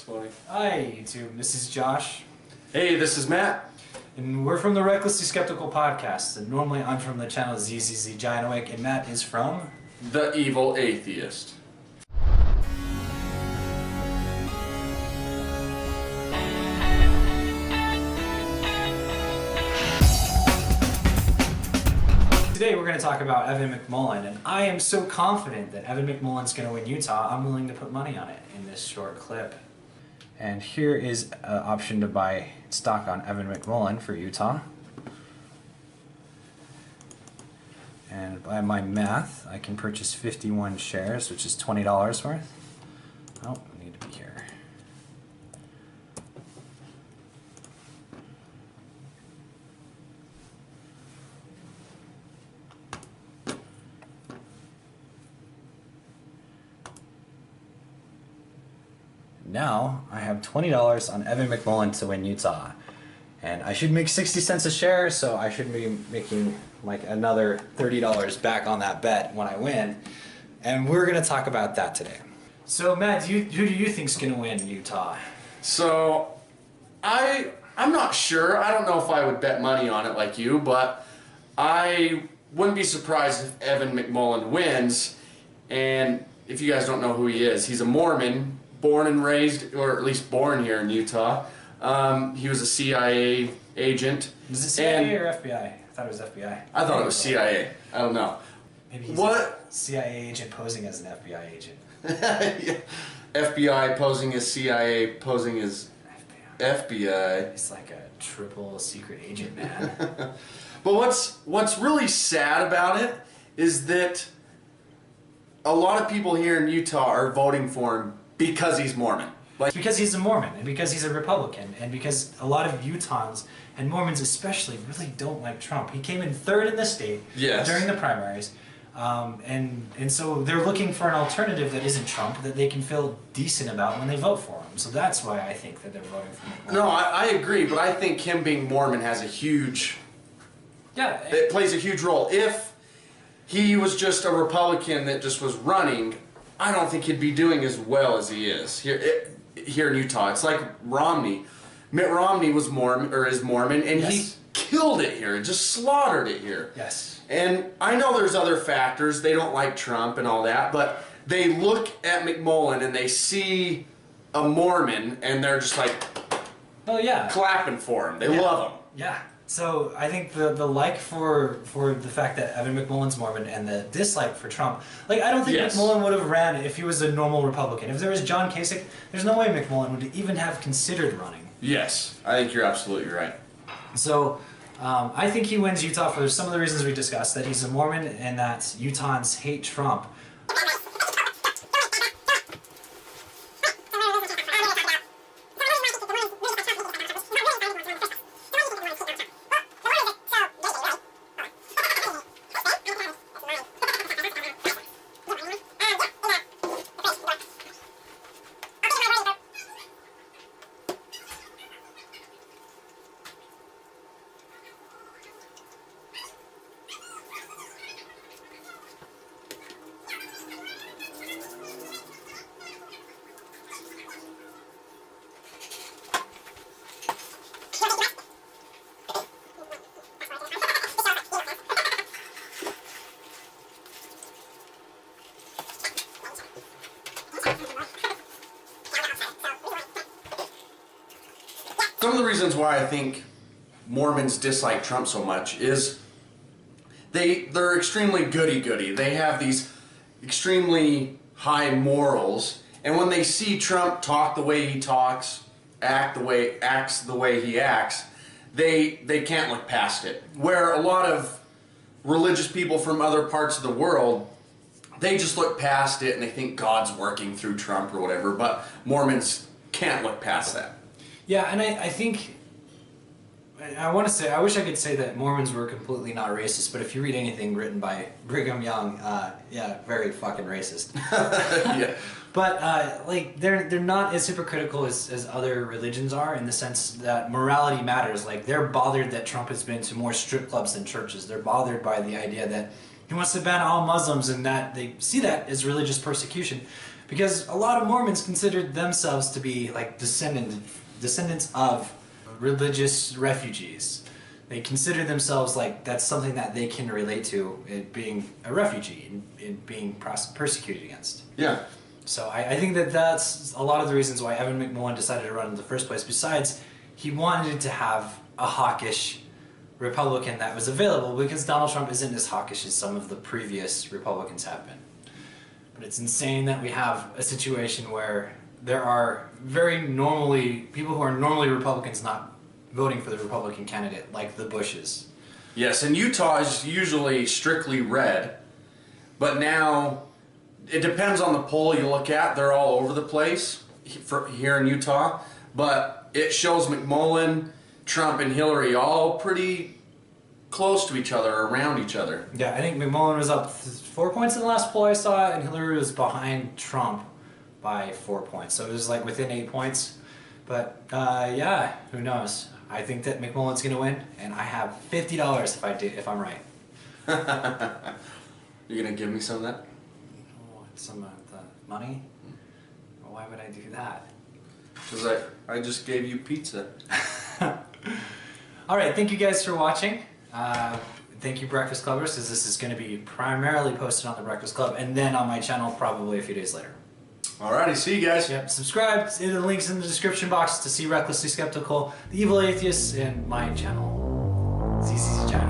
funny. Hi YouTube, this is Josh. Hey, this is Matt. And we're from the Recklessly Skeptical podcast. And normally I'm from the channel zzzgiantawake, and Matt is from... The Evil Atheist. Today we're going to talk about Evan McMullen, and I am so confident that Evan McMullen's going to win Utah, I'm willing to put money on it in this short clip. And here is an option to buy stock on Evan McMullen for Utah. And by my math, I can purchase 51 shares, which is $20 worth. Oh, I need to be here. Now I have $20 on Evan McMullen to win Utah, and I should make 60 cents a share, so I should be making like another $30 back on that bet when I win, and we're gonna talk about that today. So Matt, who do you think's gonna win Utah? So, I'm not sure. I don't know if I would bet money on it like you, but I wouldn't be surprised if Evan McMullen wins. And if you guys don't know who he is, he's a Mormon, born and raised, or at least born here in Utah. He was a CIA agent. Is it CIA or FBI? I thought it was FBI. I thought it was CIA. I don't know. Maybe he's a CIA agent posing as an FBI agent. Yeah. FBI posing as CIA, posing as FBI. It's like a triple secret agent, man. But what's really sad about it is that a lot of people here in Utah are voting for him because he's Mormon. Like, because he's a Mormon, and because he's a Republican, and because a lot of Utahns, and Mormons especially, really don't like Trump. He came in third in the state during the primaries, and so they're looking for an alternative that isn't Trump, that they can feel decent about when they vote for him. So that's why I think that they're voting for him. No, I agree, but I think him being Mormon has a huge... Yeah. It plays a huge role. If he was just a Republican that just was running, I don't think he'd be doing as well as he is here in Utah. It's like Romney. Mitt Romney was Mormon, or is Mormon, and he killed it here, just slaughtered it here. Yes. And I know there's other factors. They don't like Trump and all that, but they look at McMullen and they see a Mormon and they're just like, oh yeah, clapping for him. They love him. Yeah. So I think the like for the fact that Evan McMullen's Mormon and the dislike for Trump, like I don't think McMullen would have ran if he was a normal Republican. If there was John Kasich, there's no way McMullen would even have considered running. Yes, I think you're absolutely right. So I think he wins Utah for some of the reasons we discussed, that he's a Mormon and that Utahns hate Trump. Some of the reasons why I think Mormons dislike Trump so much is they're extremely goody-goody. They have these extremely high morals, and when they see Trump talk the way he talks, acts the way he acts, they can't look past it. Where a lot of religious people from other parts of the world, they just look past it and they think God's working through Trump or whatever, but Mormons can't look past that. Yeah, and I think, I want to say, I wish I could say that Mormons were completely not racist, but if you read anything written by Brigham Young, yeah, very fucking racist. Yeah. But like they're not as hypocritical as other religions are, in the sense that morality matters. Like, they're bothered that Trump has been to more strip clubs than churches. They're bothered by the idea that he wants to ban all Muslims, and that they see that as religious persecution. Because a lot of Mormons considered themselves to be like descendants of religious refugees. They consider themselves like that's something that they can relate to, it being a refugee and being persecuted against. Yeah. So I think that that's a lot of the reasons why Evan McMullen decided to run in the first place. Besides, he wanted to have a hawkish Republican that was available, because Donald Trump isn't as hawkish as some of the previous Republicans have been. But it's insane that we have a situation where there are people who are normally Republicans not voting for the Republican candidate, like the Bushes. Yes, and Utah is usually strictly red, but now it depends on the poll you look at. They're all over the place here in Utah, but it shows McMullen, Trump, and Hillary all pretty close to each other, around each other. Yeah, I think McMullen was up 4 points in the last poll I saw, and Hillary was behind Trump by 4 points. So it was like within 8 points. But yeah, who knows? I think that McMullen's going to win, and I have $50 if I'm right. You're going to give me some of that? Some of the money? Well, why would I do that? Because I just gave you pizza. All right, thank you guys for watching. Thank you, Breakfast Clubbers, because this is going to be primarily posted on the Breakfast Club and then on my channel probably a few days later. Alrighty, see you guys. Yep, subscribe to the links in the description box to see Recklessly Skeptical, the Evil Atheist, and my channel, zzzgiantawake.